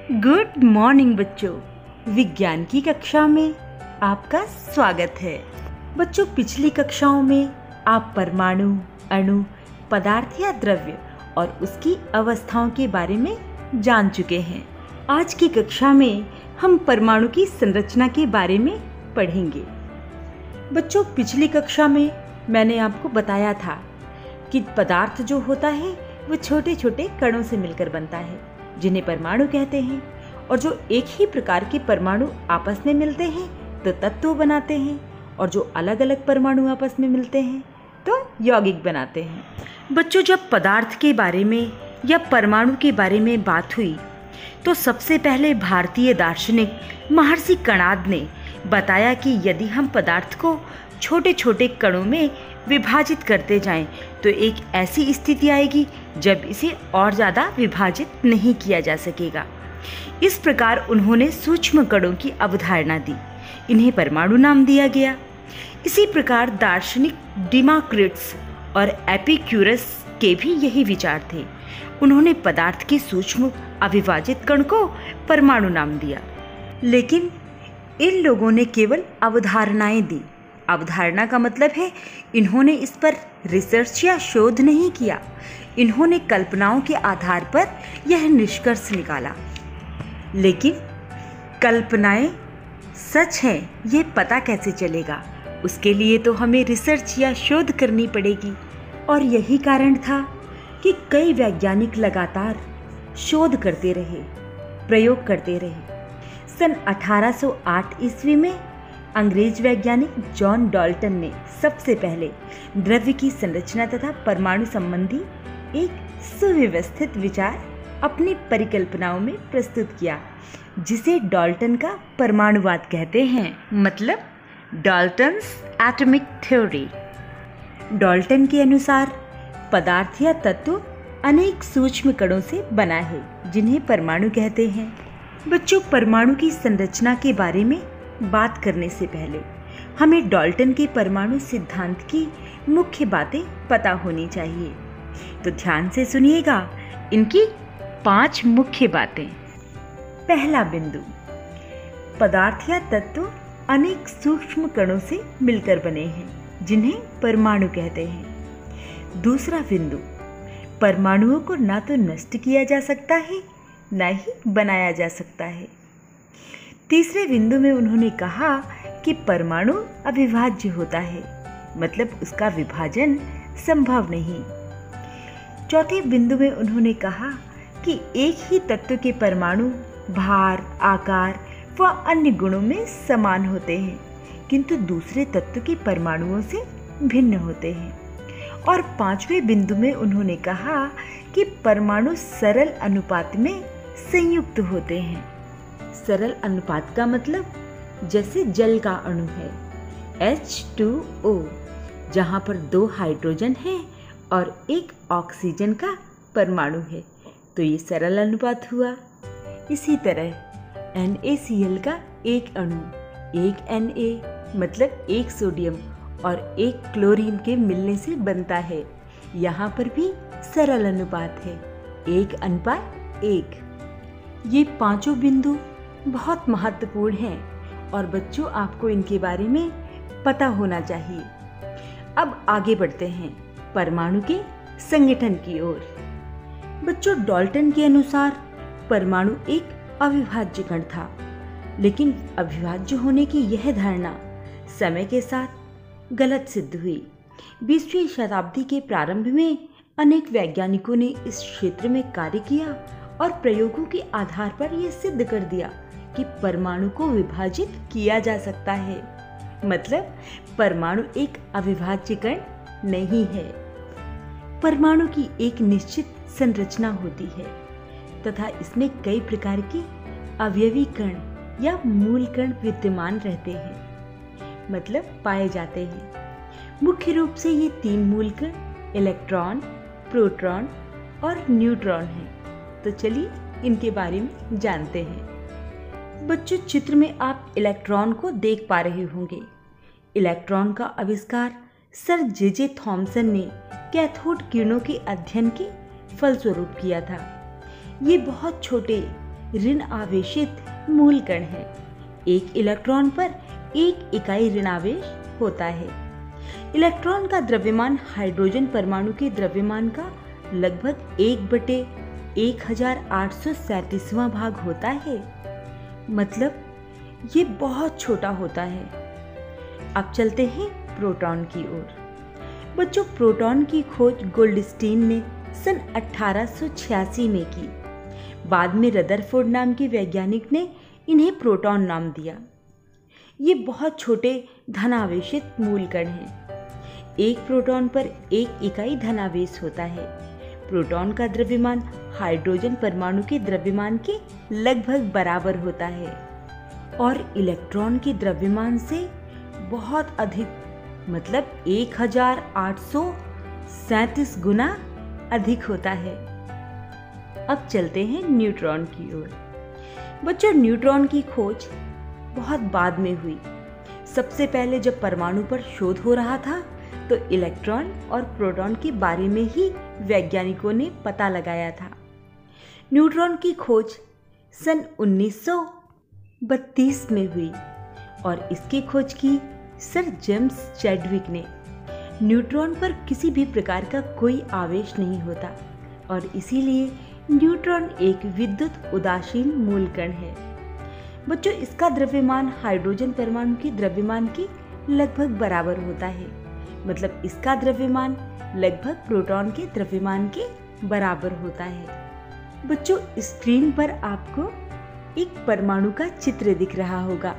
Good morning बच्चों, विज्ञान की कक्षा में आपका स्वागत है। बच्चों, पिछली कक्षाओं में आप परमाणु, अणु, पदार्थ या द्रव्य और उसकी अवस्थाओं के बारे में जान चुके हैं। आज की कक्षा में हम परमाणु की संरचना के बारे में पढ़ेंगे। बच्चों, पिछली कक्षा में मैंने आपको बताया था कि पदार्थ जो होता है वो छोटे छोटे कणों से मिलकर बनता है, जिन्हें परमाणु कहते हैं। और जो एक ही प्रकार के परमाणु आपस में मिलते हैं तो तत्व बनाते हैं, और जो अलग अलग परमाणु आपस में मिलते हैं तो यौगिक बनाते हैं। बच्चों, जब पदार्थ के बारे में या परमाणु के बारे में बात हुई तो सबसे पहले भारतीय दार्शनिक महर्षि कणाद ने बताया कि यदि हम पदार्थ को छोटे छोटे कणों में विभाजित करते जाएं तो एक ऐसी स्थिति आएगी जब इसे और ज़्यादा विभाजित नहीं किया जा सकेगा। इस प्रकार उन्होंने सूक्ष्म कणों की अवधारणा दी, इन्हें परमाणु नाम दिया गया। इसी प्रकार दार्शनिक डेमोक्रिटस और एपिक्यूरस के भी यही विचार थे। उन्होंने पदार्थ के सूक्ष्म अविभाजित कण को परमाणु नाम दिया। लेकिन इन लोगों ने केवल अवधारणाएं दी। अवधारणा का मतलब है इन्होंने इस पर रिसर्च या शोध नहीं किया। इन्होंने कल्पनाओं के आधार पर यह निष्कर्ष निकाला। लेकिन कल्पनाएं सच हैं ये पता कैसे चलेगा? उसके लिए तो हमें रिसर्च या शोध करनी पड़ेगी। और यही कारण था कि कई वैज्ञानिक लगातार शोध करते रहे, प्रयोग करते रहे। सन 1808 ईस्वी में अंग्रेज वैज्ञानिक जॉन डाल्टन ने सबसे पहले द्रव्य की संरचना तथा परमाणु संबंधी एक सुव्यवस्थित विचार अपनी परिकल्पनाओं में प्रस्तुत किया, जिसे डाल्टन का परमाणुवाद कहते हैं, मतलब डाल्टन्स एटॉमिक थ्योरी। डाल्टन के अनुसार पदार्थ या तत्व अनेक सूक्ष्म कणों से बना है, जिन्हें परमाणु कहते हैं। बच्चों, परमाणु की संरचना के बारे में बात करने से पहले हमें डाल्टन के परमाणु सिद्धांत की मुख्य बातें पता होनी चाहिए। तो ध्यान से सुनिएगा इनकी 5 मुख्य बातें। पहला बिंदु, पदार्थ या तत्व अनेक सूक्ष्म कणों से मिलकर बने हैं, जिन्हें परमाणु कहते हैं। दूसरा बिंदु, परमाणुओं को ना तो नष्ट किया जा सकता है ना ही बनाया जा सकता है। तीसरे बिंदु में उन्होंने कहा कि परमाणु अविभाज्य होता है, मतलब उसका विभाजन संभव नहीं। चौथे बिंदु में उन्होंने कहा कि एक ही तत्व के परमाणु भार, आकार व अन्य गुणों में समान होते हैं, किंतु दूसरे तत्व के परमाणुओं से भिन्न होते हैं। और पांचवें बिंदु में उन्होंने कहा कि परमाणु सरल अनुपात में संयुक्त होते हैं। सरल अनुपात का मतलब जैसे जल का अणु है H2O, जहाँ पर 2 हाइड्रोजन है और 1 ऑक्सीजन का परमाणु है, तो ये सरल अनुपात हुआ। इसी तरह NaCl का एक अणु 1 Na मतलब 1 सोडियम और 1 क्लोरीन के मिलने से बनता है। यहाँ पर भी सरल अनुपात है 1:1। ये पांचों बिंदु बहुत महत्वपूर्ण हैं और बच्चों आपको इनके बारे में पता होना चाहिए। अब आगे बढ़ते हैं परमाणु के संगठन की ओर। बच्चों, डाल्टन के अनुसार परमाणु एक अविभाज्य कण था, लेकिन अविभाज्य होने की यह धारणा समय के साथ गलत सिद्ध हुई। 20वीं शताब्दी के प्रारंभ में अनेक वैज्ञानिकों ने इस क्षेत्र में कार्य किया और प्रयोगों के आधार पर यह सिद्ध कर दिया कि परमाणु को विभाजित किया जा सकता है, मतलब परमाणु एक अविभाज्य कण नहीं है। परमाणु की एक निश्चित संरचना होती है तथा इसमें कई प्रकार के अवयवी कण या मूल कण विद्यमान रहते हैं, मतलब पाए जाते हैं। मुख्य रूप से ये 3 मूल कण इलेक्ट्रॉन, प्रोटॉन और न्यूट्रॉन हैं। तो चलिए इनके बारे में जानते हैं। बच्चों, चित्र में आप इलेक्ट्रॉन को देख पा रहे होंगे। इलेक्ट्रॉन का आविष्कार सर जे थॉमसन ने कैथोड किरणों के अध्ययन के फलस्वरूप किया था। ये बहुत छोटे ऋण आवेशित मूल कण है। एक इलेक्ट्रॉन पर एक इकाई ऋण आवेश होता है। इलेक्ट्रॉन का द्रव्यमान हाइड्रोजन परमाणु के द्रव्यमान का लगभग 1/1837वां भाग होता है। मतलब ये बहुत छोटा होता है। अब चलते हैं प्रोटॉन की ओर। बच्चों, प्रोटॉन की खोज गोल्डस्टीन ने सन 1886 में की। बाद में रदरफोर्ड नाम के वैज्ञानिक ने इन्हें प्रोटॉन नाम दिया। ये बहुत छोटे धनावेशित मूल कण हैं। एक प्रोटॉन पर एक इकाई धनावेश होता है। प्रोटॉन का द्रव्यमान हाइड्रोजन परमाणु के द्रव्यमान के लगभग बराबर होता है और इलेक्ट्रॉन के द्रव्यमान से बहुत अधिक, मतलब 1837 गुना अधिक होता है। अब चलते हैं न्यूट्रॉन की ओर। बच्चों, न्यूट्रॉन की खोज बहुत बाद में हुई। सबसे पहले जब परमाणु पर शोध हो रहा था तो इलेक्ट्रॉन और प्रोटॉन के बारे में ही वैज्ञानिकों ने पता लगाया था। न्यूट्रॉन की खोज सन 1932 में हुई और इसकी खोज की सर जेम्स चैडविक ने। न्यूट्रॉन पर किसी भी प्रकार का कोई आवेश नहीं होता और इसीलिए न्यूट्रॉन एक विद्युत उदासीन मूल कण है। बच्चों, इसका द्रव्यमान हाइड्रोजन परमाणु के द्रव्यमान के लगभग बराबर होता है। मतलब इसका द्रव्यमान लगभग प्रोटॉन के द्रव्यमान के बराबर होता है। बच्चों, स्क्रीन पर आपको एक परमाणु का चित्र दिख रहा होगा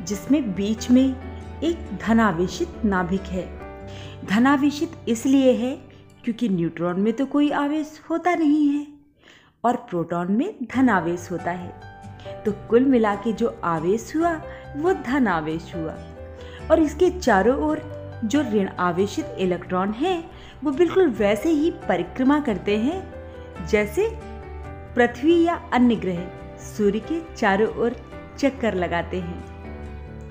जिसमें बीच में एक धनावेशित नाभिक है। धनावेशित इसलिए है क्योंकि न्यूट्रॉन में तो कोई आवेश होता नहीं है और प्रोटॉन में धनावेश होता है। तो कुल मिला के जो आवेश हुआ वो धन आवेश हुआ। और इसके चारों ओर जो ऋण आवेशित इलेक्ट्रॉन हैं वो बिल्कुल वैसे ही परिक्रमा करते हैं जैसे पृथ्वी या अन्य ग्रह सूर्य के चारों ओर चक्कर लगाते हैं।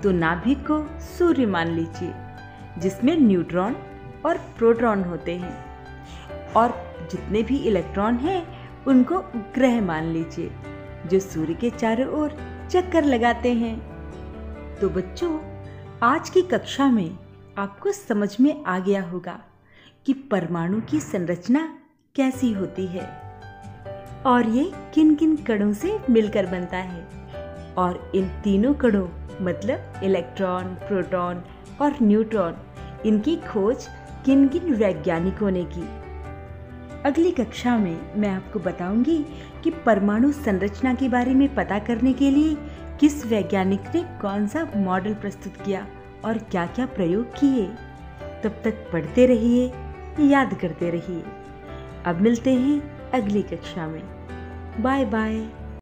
तो नाभिक को सूर्य मान लीजिए जिसमें न्यूट्रॉन और प्रोटॉन होते हैं और जितने भी इलेक्ट्रॉन हैं उनको ग्रह मान लीजिए जो सूर्य के चारों ओर चक्कर लगाते हैं। तो बच्चों, आज की कक्षा में आपको समझ में आ गया होगा कि परमाणु की संरचना कैसी होती है और ये किन किन कणों से मिलकर बनता है और इन तीनों कणों मतलब इलेक्ट्रॉन, प्रोटॉन और न्यूट्रॉन, इनकी खोज किन किन वैज्ञानिकों ने की। अगली कक्षा में मैं आपको बताऊंगी कि परमाणु संरचना के बारे में पता करने के लिए किस वैज्ञानिक ने कौन सा मॉडल प्रस्तुत किया और क्या क्या प्रयोग किए। तब तक पढ़ते रहिए, याद करते रहिए। अब मिलते हैं अगली कक्षा में। Bye bye.